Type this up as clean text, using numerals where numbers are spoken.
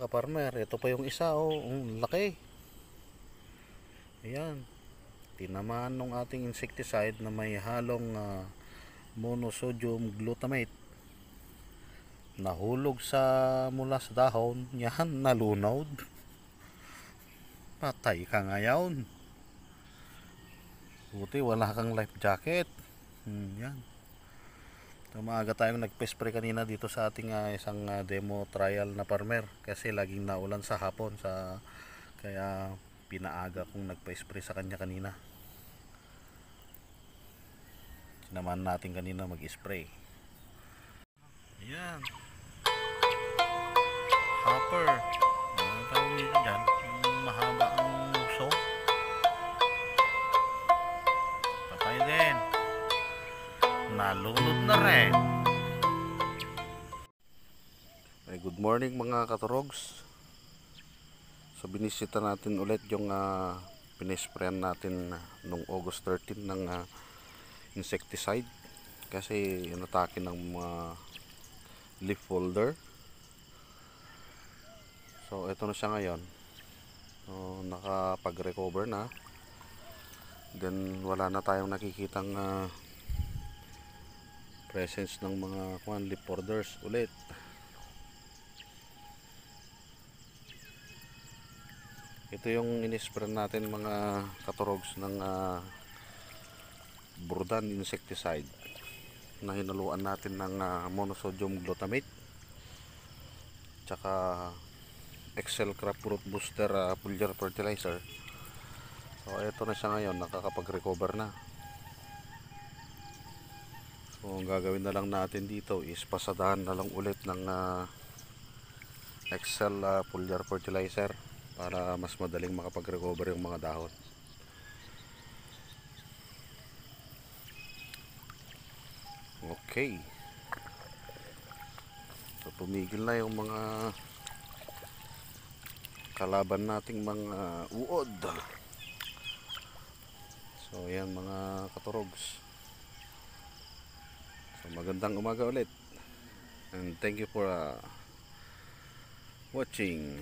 kaparmer. Ito pa yung isa, oh, ang laki. Ayan, tinamaan ng ating insecticide na may halong monosodium glutamate. Nahulog mula sa dahon. Yan, nalunod. Patay ka ngayon. Buti wala kang life jacket. Yan. Maaga tayong nagpe-spray kanina dito sa ating isang demo trial na farmer kasi laging naulan sa hapon kaya pinaaga kong nagpe-spray sa kanya kanina. Sinaman natin kanina mag-spray. Ayan. Hopper. Ano tawag nito dyan? Mahaba ang uso. Patay din. Nalunod na rin. Good morning mga katurogs. So binisita natin ulit yung pinisprayan natin nung August 13 ng insecticide kasi inatake ng mga leaf folder. So ito na siya ngayon. So nakapag-recover na. Then wala na tayong nakikitang presence ng mga leaf folders ulit. Ito yung inispray natin mga katurogs ng Burdan insecticide na hinaluan natin ng monosodium glutamate tsaka Excel Crop Root Booster foliar fertilizer. So ito na siya ngayon, nakakapag-recover na. So ang gagawin na lang natin dito is pasadahan na lang ulit ng Excel foliar fertilizer para mas madaling makapag-recover yung mga dahon. Okay. So tumigil na yung mga kalaban nating mga uod. So yan mga katurogs. So magandang umaga ulit. And thank you for watching.